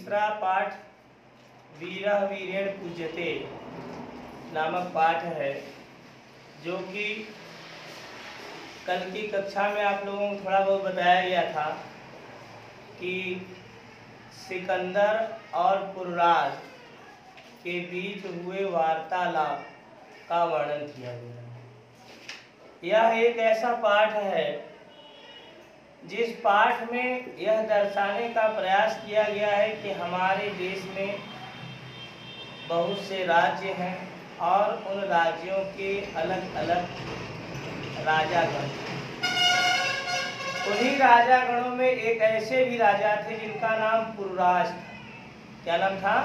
तीसरा पाठ वीरः वीरेण पूज्यते नामक पाठ है, जो कि कल की कक्षा में आप लोगों को थोड़ा बहुत बताया गया था कि सिकंदर और पुरराज के बीच हुए वार्तालाप का वर्णन किया गया। यह एक ऐसा पाठ है जिस पाठ में यह दर्शाने का प्रयास किया गया है कि हमारे देश में बहुत से राज्य हैं और उन राज्यों के अलग अलग राजागण। उन्हीं राजागणों में एक ऐसे भी राजा थे जिनका नाम पुरराज था। क्या नाम था?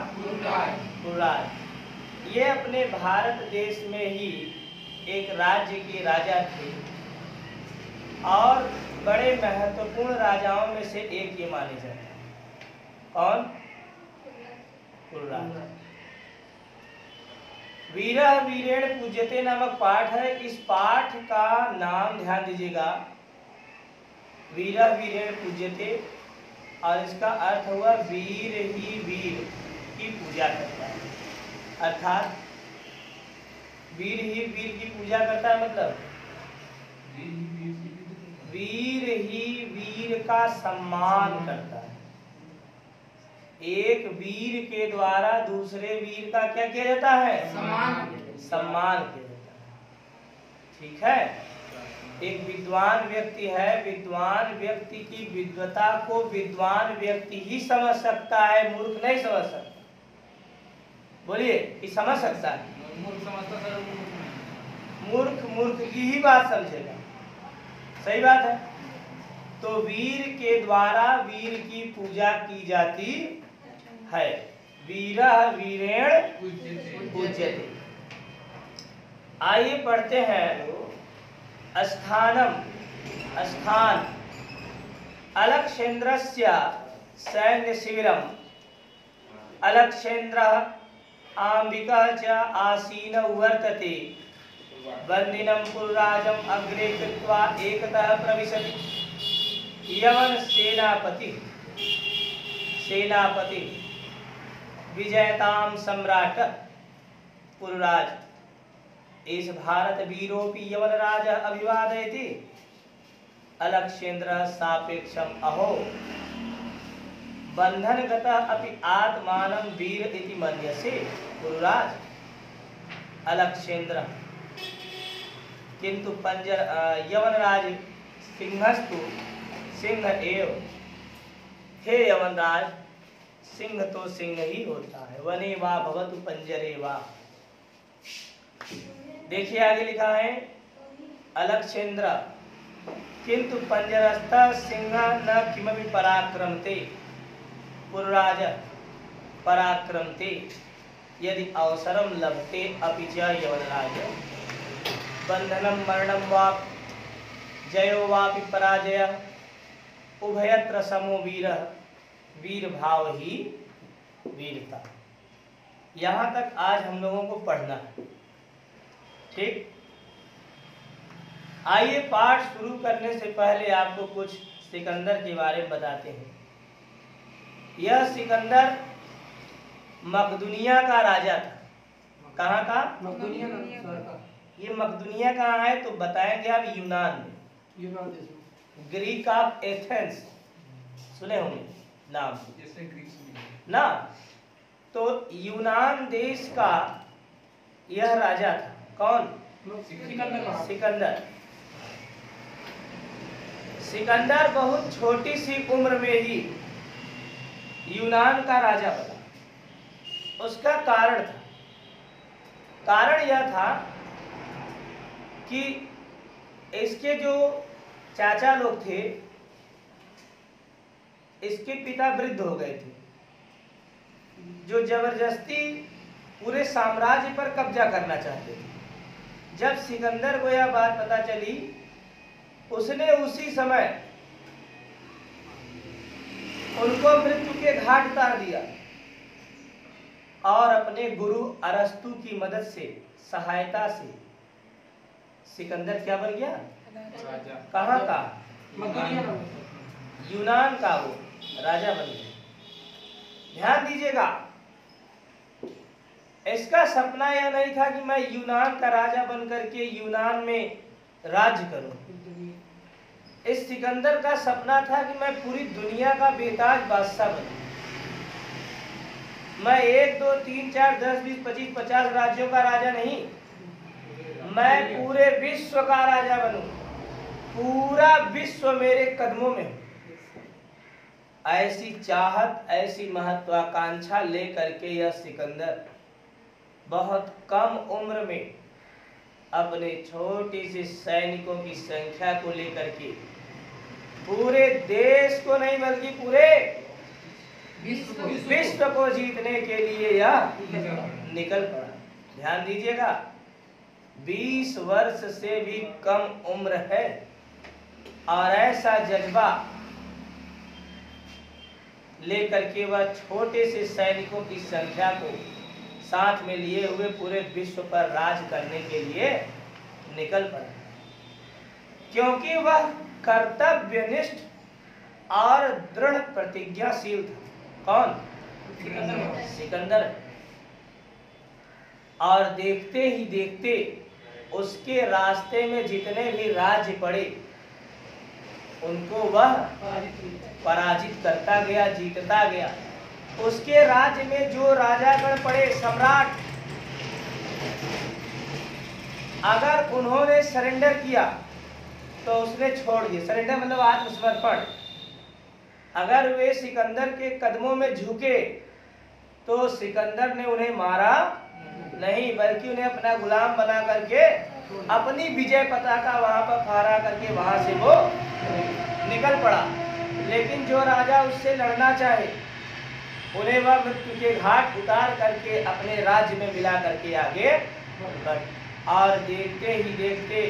पुरराज। ये अपने भारत देश में ही एक राज्य के राजा थे और बड़े महत्वपूर्ण राजाओं में से एक ये माने जाते हैं। कौन? पुरराज। वीरः वीरेण पूज्यते नामक पाठ है। इस पाठ का नाम ध्यान दीजिएगा, वीरः वीरेण पूज्यते, और इसका अर्थ हुआ वीर ही वीर की पूजा करता है। अर्थात वीर ही वीर की पूजा करता है, मतलब वीर ही वीर का सम्मान करता है। एक वीर के द्वारा दूसरे वीर का क्या किया जाता है? सम्मान किया जाता है। ठीक है। एक विद्वान व्यक्ति है, विद्वान व्यक्ति की विद्वता को विद्वान व्यक्ति ही समझ सकता है, मूर्ख नहीं समझ सकता। बोलिए कि समझ सकता है? मूर्ख की ही बात समझेगा। सही बात है। तो वीर के द्वारा वीर की पूजा की जाती है। वीरः वीरेण पूज्यते। आइए पढ़ते हैं। स्थान अलक्षेन्द्रस्य सैन्य शिविरम अलक्षेन्द्रः आम्बिकः च आसीनौ वर्तते। वन्दिनं पुरराजम् अग्रे कृत्वा एकतः प्रविशति। यवन सेनापति विजयतां सम्राट पुरराज। इस भारत वीरोपि यवनराज अभिवादयति। अलक्षेन्द्रः सापेक्षम अहो बंधनगतः अपि आत्मानं वीर इति मन्यसे। पुरराज अलक्षेन्द्रः किंतु यवनराज सिंहस्तु सिंह एव। हे यवनराज, सिंह तो सिंह ही होता है। वने वा भवतु पंजरे वा। देखिए आगे लिखा है, अलक्षेन्द्र किंतु पंजरस्थ सिंह न किमपि पराक्रमते। पुरराज पराक्रमते यदि अवसरम लभते अपि च यवनराज बंधनम मरणम वा जयो वापि पराजय उभयत्र समो वीरः। वीर भाव ही वीरता। यहाँ तक आज हम लोगों को पढ़ना है। ठीक। आइए पाठ शुरू करने से पहले आपको कुछ सिकंदर के बारे में बताते हैं। यह सिकंदर मकदूनिया का राजा था। कहाँ का? मकदूनिया का। ये मकदूनिया कहाँ है तो बताएंगे आप, यूनान में। ग्रीक ऑफ एथेंस सुने होंगे नाम, जैसे ग्रीक ना। तो यूनान देश का यह राजा था। कौन? सिकंदर। सिकंदर बहुत छोटी सी उम्र में ही यूनान का राजा बना। उसका कारण था, कारण यह था कि इसके जो चाचा लोग थे, इसके पिता वृद्ध हो गए थे, जो जबरदस्ती पूरे साम्राज्य पर कब्जा करना चाहते थे। जब सिकंदर को यह बात पता चली, उसने उसी समय उनको मृत्यु के घाट उतार दिया और अपने गुरु अरस्तु की मदद से, सहायता से सिकंदर क्या बन गया? कहाँ का? यूनान का वो राजा बन गया। ध्यान दीजिएगा, इसका सपना यह नहीं था कि मैं यूनान का राजा बनकर के यूनान में राज्य करूं। इस सिकंदर का सपना था कि मैं पूरी दुनिया का बेताज बादशाह बनूं। मैं 1 2 3 4 10 20 25 50 राज्यों का राजा नहीं, मैं पूरे विश्व का राजा बनूं। पूरा विश्व मेरे कदमों में हो। ऐसी चाहत, ऐसी महत्वाकांक्षा लेकर के यह सिकंदर बहुत कम उम्र में अपने छोटे से सैनिकों की संख्या को लेकर के पूरे देश को नहीं बल्कि पूरे विश्व को जीतने के लिए यह निकल पड़ा। ध्यान दीजिएगा, 20 वर्ष से भी कम उम्र है और ऐसा जज्बा लेकर के वह छोटे से सैनिकों की संख्या को साथ में लिए हुए पूरे विश्व पर राज करने के लिए निकल पड़ा, क्योंकि वह कर्तव्यनिष्ठ और दृढ़ प्रतिज्ञाशील था। कौन? सिकंदर। और देखते ही देखते उसके रास्ते में जितने भी राज्य पड़े उनको वह पराजित करता गया, जीतता गया। उसके राज्य में जो राजागण पड़े, सम्राट, अगर उन्होंने सरेंडर किया तो उसने छोड़ दिया। सरेंडर मतलब आत्मसमर्पण। अगर वे सिकंदर के कदमों में झुके तो सिकंदर ने उन्हें मारा नहीं, बल्कि उन्हें अपना गुलाम बना करके अपनी विजय पताका वहां पर फहरा करके वहां से वो निकल पड़ा। लेकिन जो राजा उससे लड़ना चाहे उन्हें वह मृत्यु के घाट उतार करके अपने राज्य में मिला करके आगे बढ़। और देखते ही देखते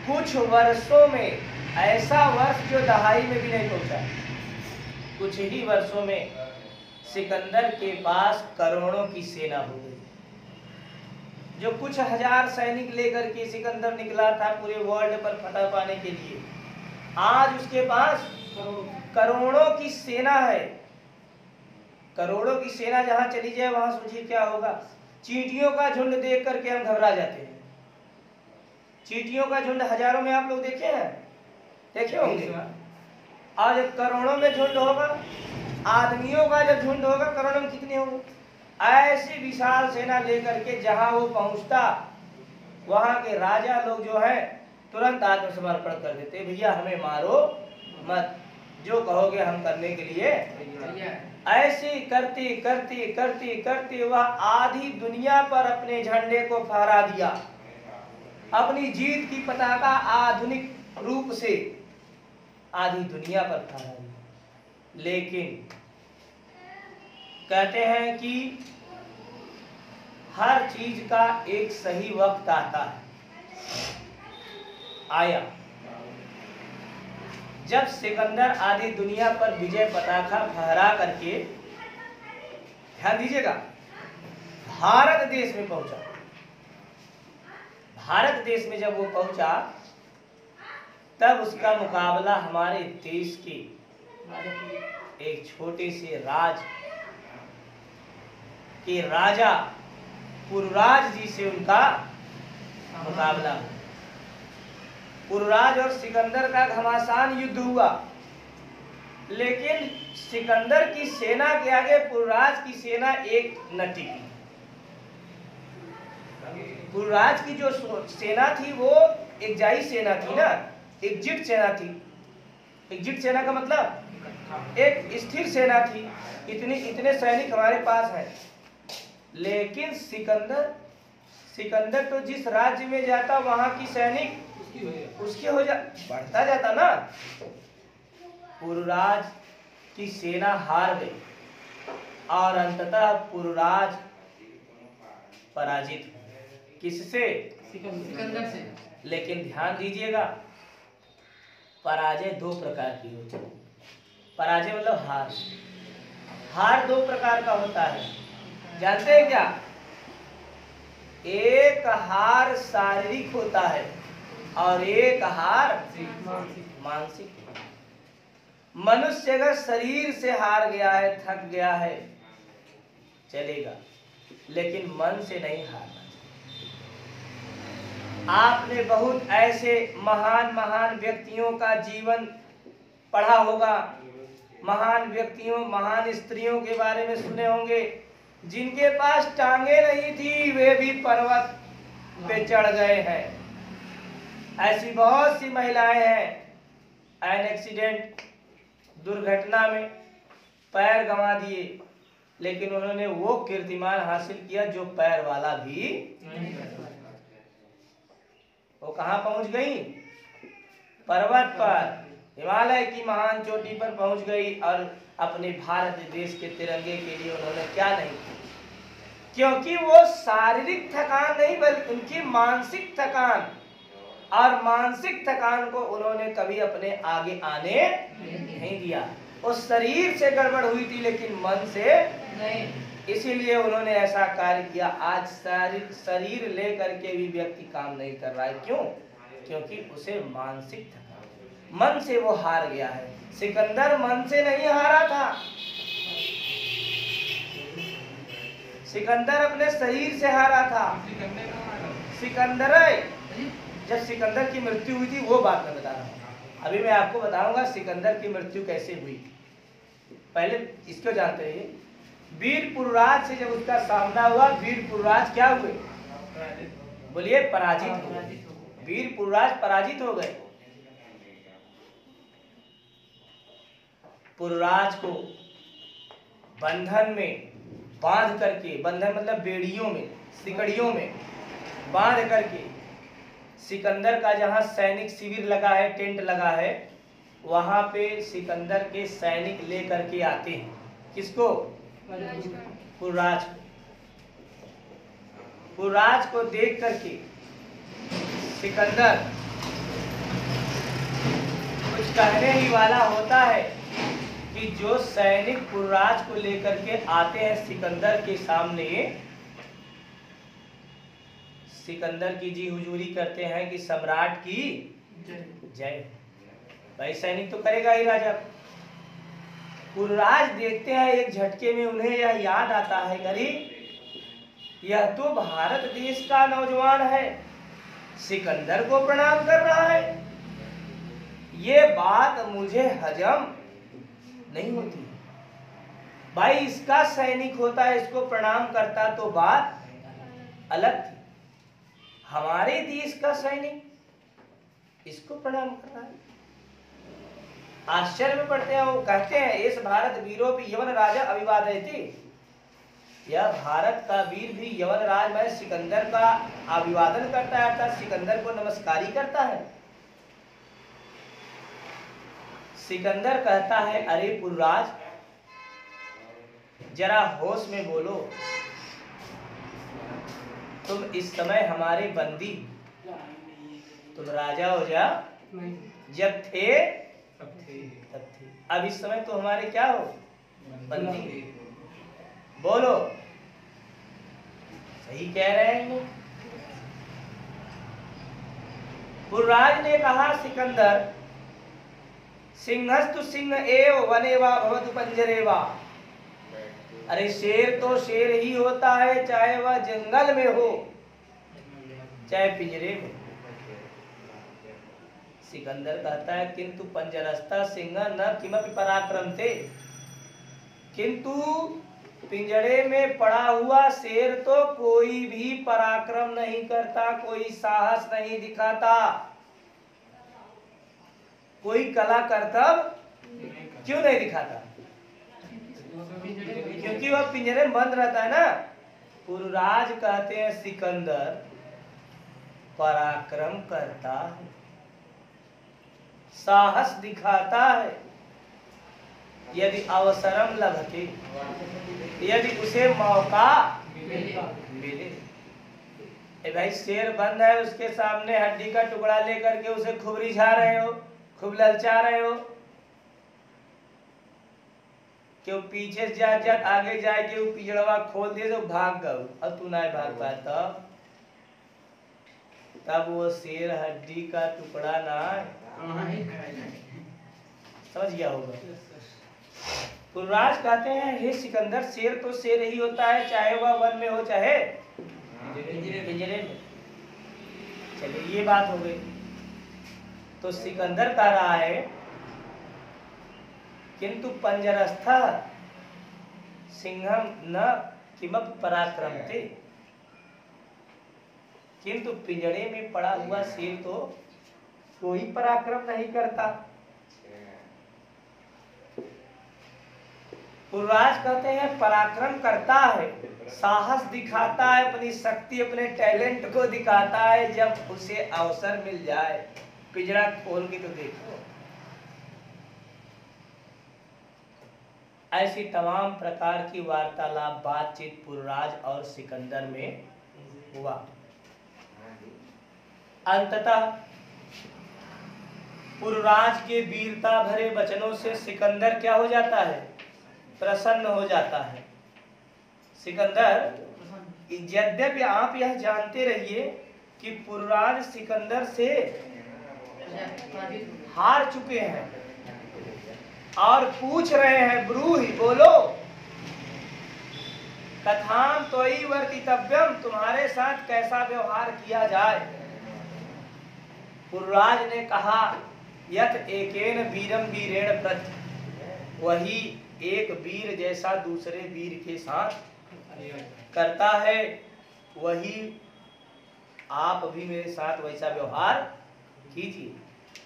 कुछ वर्षों में, ऐसा वर्ष जो दहाई में भी नहीं पहुंचा, कुछ ही वर्षों में सिकंदर के पास करोड़ों की सेना हो गई। जो कुछ हजार सैनिक लेकर के सिकंदर निकला था पूरे वर्ल्ड पर फतह पाने के लिए, आज उसके पास करोड़ों की सेना है। करोड़ों की सेना जहां चली जाए वहां सोचिए क्या होगा। चींटियों का झुंड देख करके हम घबरा जाते हैं। चींटियों का झुंड हजारों में आप लोग देखे हैं, देखे होंगे। और जब करोड़ों में झुंड होगा, आदमियों का जब झुंड होगा करोड़ों में कितने होंगे। ऐसी विशाल सेना लेकर के जहां वो पहुंचता, वहां के राजा लोग जो है तुरंत आत्मसमर्पण कर देते। भैया हमें मारो मत, जो कहोगे हम करने के लिए। ऐसे करते करते करते करते वह आधी दुनिया पर अपने झंडे को फहरा दिया। अपनी जीत की पताका आधुनिक रूप से आधी दुनिया पर फहरा दिया। लेकिन कहते हैं कि हर चीज का एक सही वक्त आता है। आया जब सिकंदर आधी दुनिया पर विजय पताका फहरा करके, ध्यान दीजिएगा, भारत देश में पहुंचा। भारत देश में जब वो पहुंचा तब उसका मुकाबला हमारे देश के एक छोटे से राज के राजा पुरुराज जी से उनका मुकाबला हुआ। पुरुराज और सिकंदर का घमासान युद्ध हुआ, लेकिन सिकंदर की सेना के आगे पुरुराज की सेना एक न टिकी। पुरुराज की जो सेना थी वो एकजाई सेना थी ना, एकजुट सेना थी। एकजुट सेना का मतलब एक स्थिर सेना थी। इतने सैनिक हमारे पास हैं। लेकिन सिकंदर तो जिस राज्य में जाता वहां की सैनिक उसकी हो बढ़ता जाता ना। पुरुराज की सेना हार गई और अंततः पुरुराज पराजित हुए। किससे? सिकंदर से। लेकिन ध्यान दीजिएगा, पराजय दो प्रकार की होती है। पराजय मतलब हार। हार दो प्रकार का होता है, जानते हैं क्या? एक हार शारीरिक होता है और एक हार मानसिक। मनुष्य अगर शरीर से हार गया है, थक गया है, चलेगा, लेकिन मन से नहीं हारना। आपने बहुत ऐसे महान महान व्यक्तियों का जीवन पढ़ा होगा, महान व्यक्तियों, महान स्त्रियों के बारे में सुने होंगे, जिनके पास टांगे नहीं थी वे भी पर्वत पे चढ़ गए हैं। ऐसी बहुत सी महिलाएं हैं, एन एक्सीडेंट, दुर्घटना में पैर गंवा दिए, लेकिन उन्होंने वो कीर्तिमान हासिल किया जो पैर वाला भी नहीं कर सकता। वो कहाँ पहुंच गई? पर्वत पर, हिमालय की महान चोटी पर पहुंच गई, और अपने भारत देश के तिरंगे के लिए उन्होंने क्या नहीं किया, क्योंकि वो शारीरिक थकान नहीं बल्कि उनकी मानसिक थकान, और मानसिक थकान को उन्होंने कभी अपने आगे आने नहीं दिया। उस शरीर से गड़बड़ हुई थी लेकिन मन से नहीं, इसीलिए उन्होंने ऐसा कार्य किया। आज शरीर लेकर के भी व्यक्ति काम नहीं कर रहा है, क्यों? क्योंकि उसे मानसिक थकान, मन से वो हार गया है। सिकंदर मन से नहीं हारा था, सिकंदर अपने शरीर से हारा था। सिकंदर, जब सिकंदर की मृत्यु हुई थी वो बात मैं बता रहा हूँ। अभी मैं आपको बताऊंगा सिकंदर की मृत्यु कैसे हुई। पहले इसको जानते रहिए। वीर पुरुराज से जब उसका सामना हुआ, वीर पुरुराज क्या हुए? बोलिए, पराजित हो गए। वीर पुरुराज पराजित हो गए। पुरुराज को बंधन में बांध करके, बंधन मतलब बेड़ियों में, सिकड़ियों में बांध करके, सिकंदर का जहां सैनिक शिविर लगा है, टेंट लगा है, वहां पे सिकंदर के सैनिक लेकर के आते हैं। किसको? पुरुराज को। पुरुराज को देख करके सिकंदर कुछ कहने ही वाला होता है कि जो सैनिक पुरुराज को लेकर के आते हैं सिकंदर के सामने, सिकंदर की जी हुजूरी करते हैं कि सम्राट की जय। भाई सैनिक तो करेगा ही राजा। पुरुराज देखते हैं, एक झटके में उन्हें यह याद आता है, अरे यह तो भारत देश का नौजवान है, सिकंदर को प्रणाम कर रहा है। ये बात मुझे हजम नहीं होती। भाई इसका सैनिक होता है, इसको प्रणाम करता तो बात अलग थी। हमारे देश का सैनिक इसको प्रणाम कर रहा है। आश्चर्य में पड़ते हैं। वो कहते हैं, इस भारत वीरों भी यवन राजा अभिवादयति, यह भारत का वीर भी यवन राज में सिकंदर का अभिवादन करता है, अर्थात सिकंदर को नमस्कारी करता है। सिकंदर कहता है, अरे पुरुराज जरा होश में बोलो, तुम इस समय हमारे बंदी, तुम राजा हो जा, जब थे तब थे, अब इस समय तो हमारे क्या हो? बंदी। बोलो, सही कह रहे हैं। पुरुराज ने कहा, सिकंदर सिंहस्तु सिंह एव वनेवा भवतु पंजरेवा। अरे शेर तो शेर ही होता है, चाहे वह जंगल में हो चाहे पिंजरे में। सिकंदर कहता है, किंतु पंजरस्था सिंह न किमपि पराक्रम थे, किंतु पिंजरे में पड़ा हुआ शेर तो कोई भी पराक्रम नहीं करता, कोई साहस नहीं दिखाता, कोई कला करतब क्यों नहीं दिखाता? क्योंकि वह पिंजरे में बंद रहता है ना। पुरुराज कहते हैं, सिकंदर पराक्रम करता है, साहस दिखाता है, यदि अवसरम लभते, यदि उसे मौका मिले। भाई शेर बंद है, उसके सामने हड्डी का टुकड़ा लेकर के उसे खूब रिझा रहे हो, खूब ललचा रहे हो, क्यों पीछे से जा आगे जाए के वो पिजड़वा खोल दे तो भाग गए, और तू नहीं भाग पाता, तब वो शेर हड्डी का टुकड़ा ना समझ गया होगा। पुरराज कहते हैं हे सिकंदर, शेर तो शेर ही होता है, चाहे वह वन में हो चाहे पिंजरे में। चलिए ये बात हो गई। तो सिकंदर कह रहा है किंतु पंजरस्थ सिंहम न किमप पराक्रमते, किंतु पिंजरे में पड़ा हुआ शेर तो कोई पराक्रम नहीं करता। पुरराज कहते हैं पराक्रम करता है, साहस दिखाता है, अपनी शक्ति अपने टैलेंट को दिखाता है जब उसे अवसर मिल जाए। पिंजरा खोल के तो देखो। ऐसी तमाम प्रकार की वार्तालाप बातचीत पुरराज और सिकंदर में हुआ। अंततः पुरराज के वीरता भरे वचनों से सिकंदर क्या हो जाता है? प्रसन्न हो जाता है। सिकंदर, यद्यपि आप यह जानते रहिए कि पुरराज सिकंदर से हार चुके हैं और पूछ रहे हैं ब्रूहि, बोलो, कथाम त्वयि वर्तितव्यम, तुम्हारे साथ कैसा व्यवहार किया जाए। पुरराज ने कहा यत एकेन वीरम वीरेण प्रति, वही एक वीर जैसा दूसरे वीर के साथ करता है, वही आप भी मेरे साथ वैसा व्यवहार कीजिए।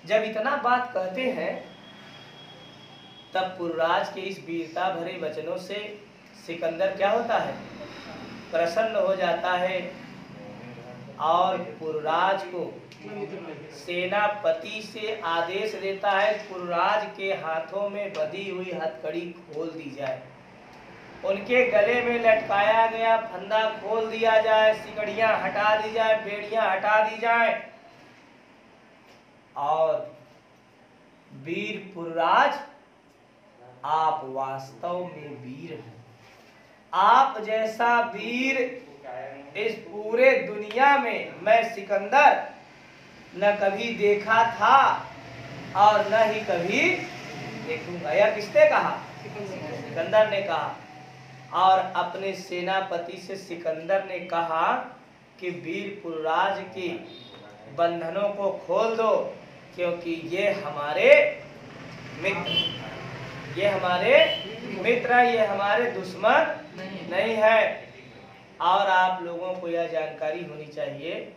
जब इतना बात कहते हैं तब पुरराज के इस वीरता भरे वचनों से सिकंदर क्या होता है? प्रसन्न हो जाता है और पुरराज को सेनापति से आदेश देता है पुरराज के हाथों में बंधी हुई हथकड़ी खोल दी जाए, उनके गले में लटकाया गया फंदा खोल दिया जाए, सिकड़ियां हटा दी जाए, बेड़ियां हटा दी जाए और वीर पुरराज, आप वास्तव में वीर हैं। आप जैसा वीर इस पूरे दुनिया में मैं सिकंदर न कभी देखा था और न ही कभी देखूंगा। यह किसने कहा? सिकंदर ने कहा। और अपने सेनापति से सिकंदर ने कहा कि वीर पुरराज के बंधनों को खोल दो, क्योंकि ये हमारे मित्र, ये हमारे मित्र, ये हमारे दुश्मन नहीं है। और आप लोगों को यह जानकारी होनी चाहिए,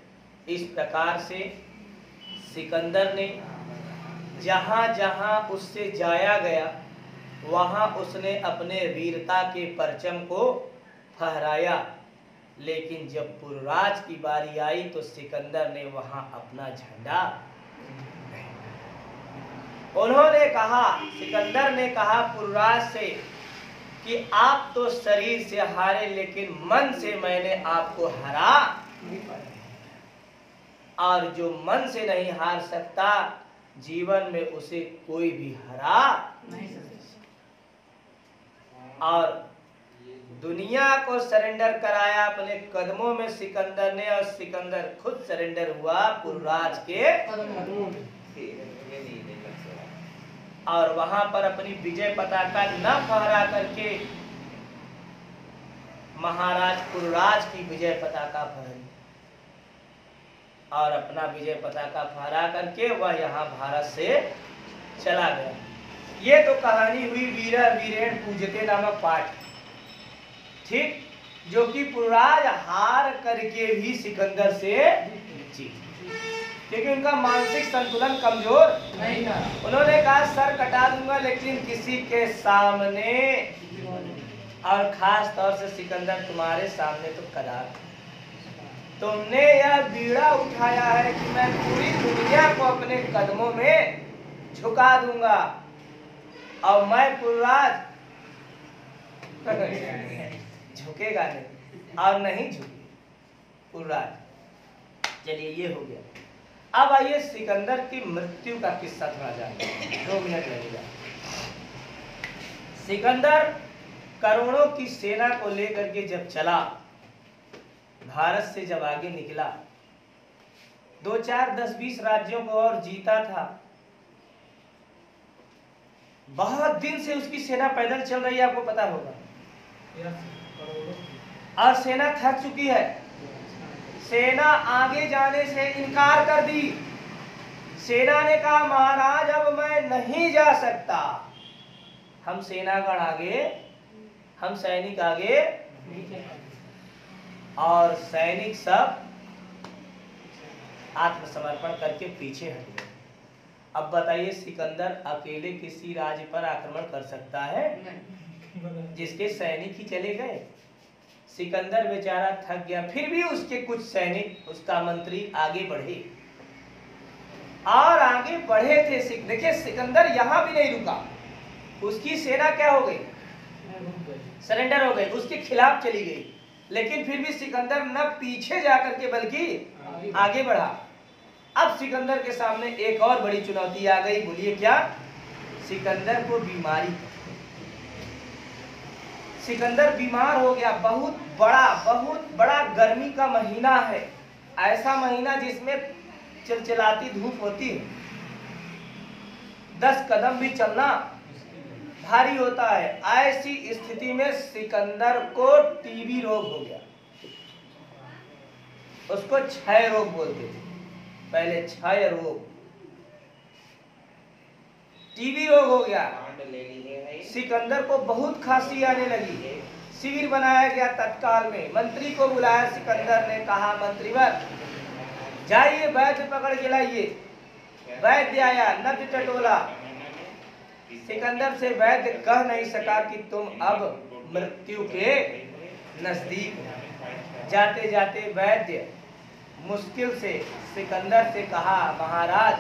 इस प्रकार से सिकंदर ने जहां जहां उससे जाया गया वहां उसने अपने वीरता के परचम को फहराया, लेकिन जब पुरराज की बारी आई तो सिकंदर ने वहां अपना झंडा, उन्होंने कहा, सिकंदर ने कहा पुरराज से कि आप तो शरीर से हारे लेकिन मन से मैंने आपको हरा, और जो मन से नहीं हार सकता जीवन में उसे कोई भी हरा नहीं सकता। और दुनिया को सरेंडर कराया अपने कदमों में सिकंदर ने, और सिकंदर खुद सरेंडर हुआ पुरराज के और वहां पर अपनी विजय पताका न फहरा करके महाराज पुरराज की विजय पताका फहरी और अपना विजय पताका फहरा करके वह यहाँ भारत से चला गया। ये तो कहानी हुई वीरा वीरेण पूजते नामक पाठ, ठीक, जो कि पुरराज हार करके भी सिकंदर से जीत, क्योंकि उनका मानसिक संतुलन कमजोर नहीं था। उन्होंने कहा सर कटा दूंगा लेकिन किसी के सामने, और खास तौर से सिकंदर तुम्हारे सामने तो कदार। तुमने यह बीड़ा उठाया है कि मैं पूरी दुनिया को अपने कदमों में झुका दूंगा, और मैं पुरराज झुकेगा नहीं और नहीं झुके पुरराज। चलिए ये हो गया। अब आइए सिकंदर की मृत्यु का किस्सा थोड़ा जानते हैं, 2 मिनट लगेगा। सिकंदर करोड़ों की सेना को लेकर के जब चला, भारत से जब आगे निकला, 2, 4, 10, 20 राज्यों को और जीता था, बहुत दिन से उसकी सेना पैदल चल रही है, आपको पता होगा, और सेना थक चुकी है। सेना आगे जाने से इनकार कर दी। सेना ने कहा महाराज अब मैं नहीं जा सकता, हम सेनागण आगे, हम सैनिक आगे, और सैनिक सब आत्मसमर्पण करके पीछे हट गए। अब बताइए सिकंदर अकेले किसी राज्य पर आक्रमण कर सकता है? जिसके सैनिक ही चले गए। सिकंदर बेचारा थक गया, फिर भी उसके कुछ सैनिक, उसका मंत्री आगे बढ़े, और आगे बढ़े थे। देखिए सिकंदर यहां भी नहीं रुका, उसकी सेना क्या हो गई? सरेंडर हो गई, उसके खिलाफ चली गई। लेकिन फिर भी सिकंदर न पीछे जाकर के बल्कि आगे बढ़ा। अब सिकंदर के सामने एक और बड़ी चुनौती आ गई। बोलिए क्या? सिकंदर को बीमारी, सिकंदर बीमार हो गया। बहुत बड़ा गर्मी का महीना है, ऐसा महीना जिसमें चिलचिलाती धूप होती है, 10 कदम भी चलना भारी होता है। ऐसी स्थिति में सिकंदर को टीबी रोग हो गया। उसको क्षय रोग बोलते थे पहले, क्षय रोग, टीबी रोग हो गया। सिकंदर को बहुत खांसी आने लगी। शिविर बनाया गया तत्काल में, मंत्री को बुलाया। सिकंदर ने कहा मंत्रीवर जाइए वैद्य पकड़ के लाइए। वैद्य आया, नब्ज टटोला। सिकंदर से वैद्य कह नहीं सका कि तुम अब मृत्यु के नजदीक हो। जाते जाते वैद्य मुश्किल से सिकंदर से कहा महाराज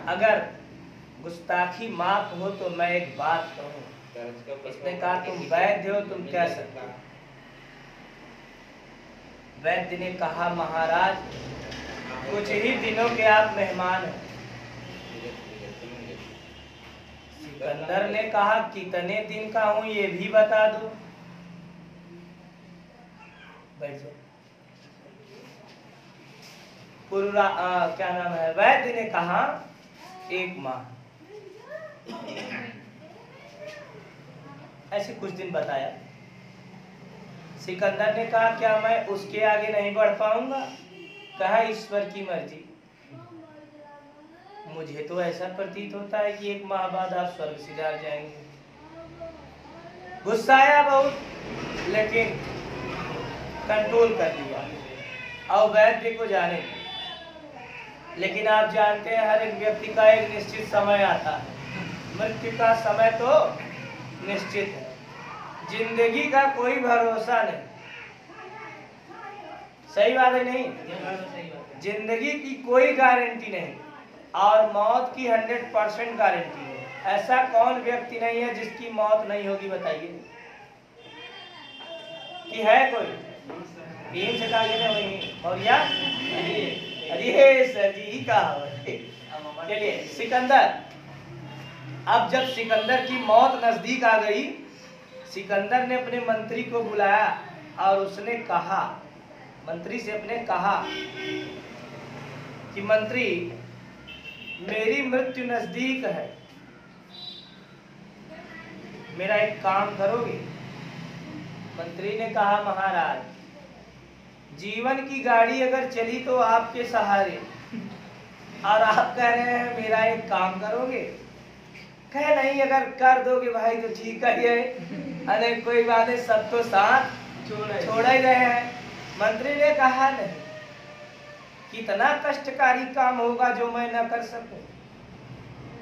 अगर गुस्ताखी माफ हो तो मैं एक बात कहूं। इसने कहा तुम वैद्य हो, तुम कह सकते हो। वैद्य ने कहा महाराज कुछ ही दिनों के आप मेहमान हैं। सिकंदर ने कहा कितने दिन का हूं ये भी बता दो। बैठ जाओ। क्या नाम है? वैद्य ने कहा 1 माह। ऐसे कुछ दिन बताया। सिकंदर ने कहा क्या मैं उसके आगे नहीं बढ़ पाऊंगा? कहा ईश्वर की मर्जी। मुझे तो ऐसा प्रतीत होता है कि 1 माह बाद आप स्वर्ग सिधार जाएंगे। गुस्सा आया बहुत, लेकिन कंट्रोल कर लिया और वैद्य को जाने। लेकिन आप जानते हैं हर एक व्यक्ति का एक निश्चित समय आता है। मृत्यु का समय तो निश्चित है, जिंदगी का कोई भरोसा नहीं। सही बात है नहीं? जिंदगी की कोई गारंटी नहीं और मौत की 100% गारंटी है। ऐसा कौन व्यक्ति नहीं है जिसकी मौत नहीं होगी? बताइए कि है कोई? 3 से वही मौर्या। अरे सर जी कहा। चलिए सिकंदर, अब जब सिकंदर की मौत नजदीक आ गई, सिकंदर ने अपने मंत्री को बुलाया और उसने कहा, मंत्री से अपने कहा कि मंत्री मेरी मृत्यु नजदीक है, मेरा एक काम करोगे? मंत्री ने कहा महाराज जीवन की गाड़ी अगर चली तो आपके सहारे, और आप कह रहे हैं मेरा एक काम करोगे। कह नहीं अगर कर दोगे भाई तो ठीक है, अरे कोई बात नहीं, सब तो साथ छोड़ ही रहे हैं। मंत्री ने कहा नहीं, कितना कष्टकारी काम होगा जो मैं न कर सकूं।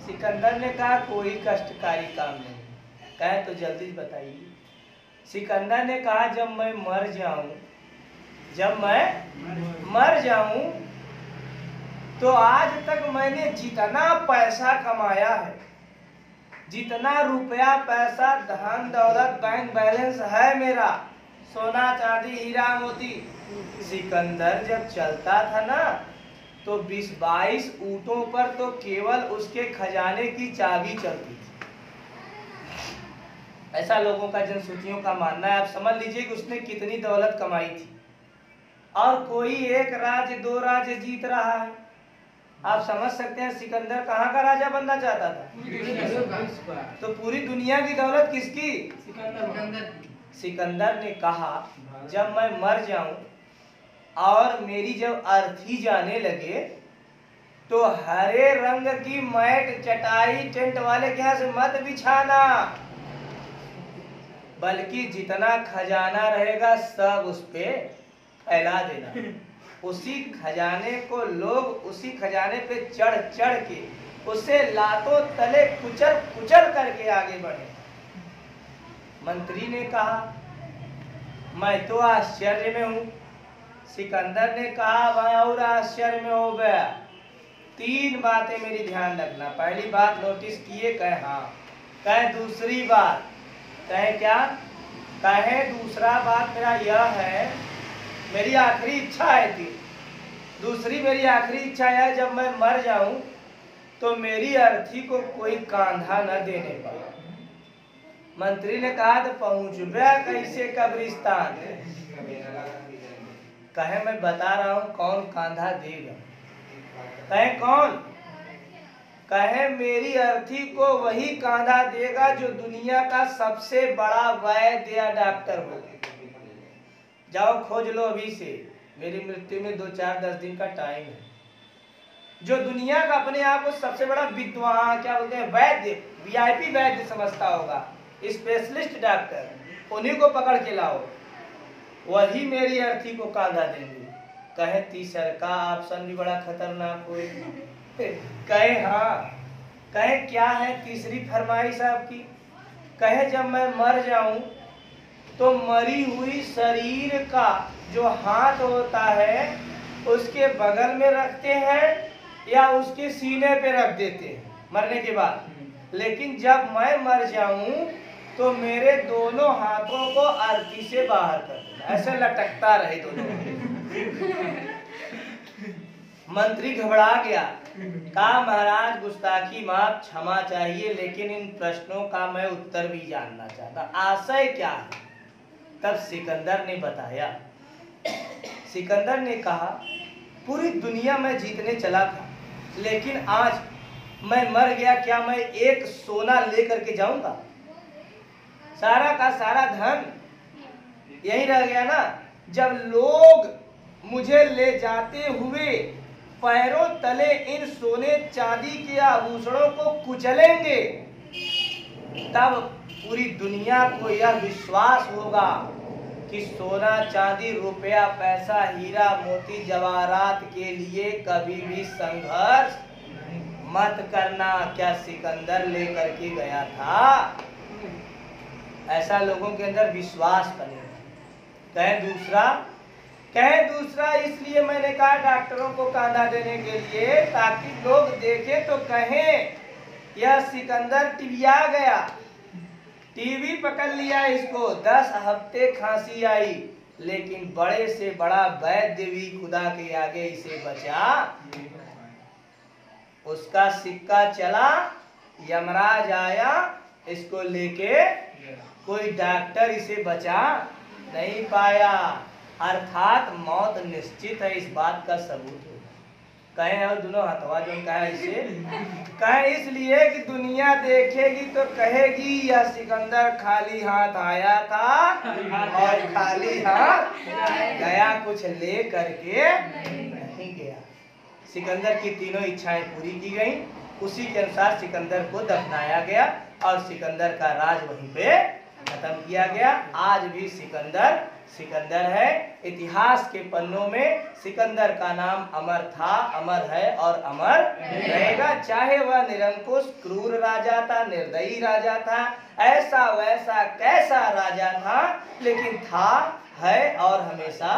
सिकंदर ने कहा कोई कष्टकारी काम नहीं। कहे तो जल्दी बताइए। सिकंदर ने कहा जब मैं मर जाऊं तो आज तक मैंने जितना पैसा कमाया है, जितना रुपया पैसा धन दौलत बैंक बैलेंस है मेरा, सोना चांदी हीरा मोती, सिकंदर जब चलता था ना तो 20-22 ऊंटों पर तो केवल उसके खजाने की चाबी चलती थी। ऐसा लोगों का जनश्रुतियों का मानना है। आप समझ लीजिए कि उसने कितनी दौलत कमाई थी। और कोई 1 राज्य 2 राज्य जीत रहा है, आप समझ सकते हैं सिकंदर कहाँ का राजा बनना चाहता था? तो पूरी दुनिया की दौलत किसकी? सिकंदर ने कहा जब मैं मर जाऊं और मेरी जब अर्थी जाने लगे तो हरे रंग की मैट चटाई टेंट वाले के यहाँ से मत बिछाना, बल्कि जितना खजाना रहेगा सब उस पे फैला देना। उसी खजाने को लोग उसी खजाने पे चढ़ चढ़ के उसे लातों तले कुचल कुचल करके आगे बढ़े। मंत्री ने कहा मैं तो आश्चर्य में हूँ। सिकंदर ने कहा मैं और आश्चर्य में हो गया। 3 बातें मेरी ध्यान रखना। पहली बात नोटिस किए? कहे हाँ। कहे दूसरी बात? कहे क्या? कहे दूसरा बात मेरा यह है, मेरी आखिरी इच्छा है थी। दूसरी मेरी आखिरी इच्छा है जब मैं मर जाऊं तो मेरी अर्थी को कोई कांधा न देने पाए। मंत्री ने कहा तो पहुंच गया कैसे कब्रिस्तान? कहे मैं बता रहा हूं कौन कांधा देगा। कहे कौन? कहे मेरी अर्थी को वही कांधा देगा जो दुनिया का सबसे बड़ा वैद्य या डॉक्टर हो। जाओ खोज लो अभी से, मेरी मृत्यु में 2-4-10 दिन का टाइम है। जो दुनिया का अपने आप को सबसे बड़ा विद्वान, क्या बोलते हैं, वैद्य, वीआईपी वैद्य समझता होगा, स्पेशलिस्ट डॉक्टर, उन्हीं को पकड़ के लाओ, वही मेरी अर्थी को कांधा देंगे। कहे तीसर का ऑप्शन भी बड़ा खतरनाक हो। कहे हाँ। कहे क्या है तीसरी फरमाइश आपकी? कहे जब मैं मर जाऊं तो मरी हुई शरीर का जो हाथ होता है उसके बगल में रखते हैं या उसके सीने पे रख देते हैं मरने के बाद। लेकिन जब मैं मर जाऊं तो मेरे दोनों हाथों को अर्थी से बाहर कर देना, ऐसे लटकता रहे दोनों। मंत्री घबरा गया। कहा महाराज गुस्ताखी माफ, क्षमा चाहिए, लेकिन इन प्रश्नों का मैं उत्तर भी जानना चाहता। आशय क्या है? तब सिकंदर ने बताया। सिकंदर ने कहा पूरी दुनिया में जीतने चला था, लेकिन आज मैं मर गया, क्या मैं एक सोना लेकर के जाऊंगा? सारा का सारा धन यही रह गया ना। जब लोग मुझे ले जाते हुए पैरों तले इन सोने चांदी के आभूषणों को कुचलेंगे, तब पूरी दुनिया को यह विश्वास होगा कि सोना चांदी रुपया पैसा हीरा मोती जवाहरात के लिए कभी भी संघर्ष मत करना। क्या सिकंदर लेकर के गया था? ऐसा लोगों के अंदर विश्वास बनेगा। कहे दूसरा इसलिए मैंने कहा डॉक्टरों को कांधा देने के लिए, ताकि लोग देखें तो कहें यह सिकंदर टिबिया गया, टीबी पकड़ लिया इसको, 10 हफ्ते खांसी आई, लेकिन बड़े से बड़ा वैद्य भी खुदा के आगे इसे बचा। उसका सिक्का चला, यमराज आया, इसको लेके कोई डॉक्टर इसे बचा नहीं पाया। अर्थात मौत निश्चित है, इस बात का सबूत है। कहे और दोनों हथवा जो कहा इसे कहे इसलिए कि दुनिया देखेगी तो कहेगी यह सिकंदर खाली हाथ आया था और खाली हाथ गया, कुछ ले करके नहीं गया। सिकंदर की तीनों इच्छाएं पूरी की गई। उसी के अनुसार सिकंदर को दफनाया गया और सिकंदर का राज वहीं पे खत्म किया गया। आज भी सिकंदर है। इतिहास के पन्नों में सिकंदर का नाम अमर था, अमर है और अमर रहेगा। चाहे वह निरंकुश क्रूर राजा था, निर्दयी राजा था, ऐसा वैसा कैसा राजा था, लेकिन था, है और हमेशा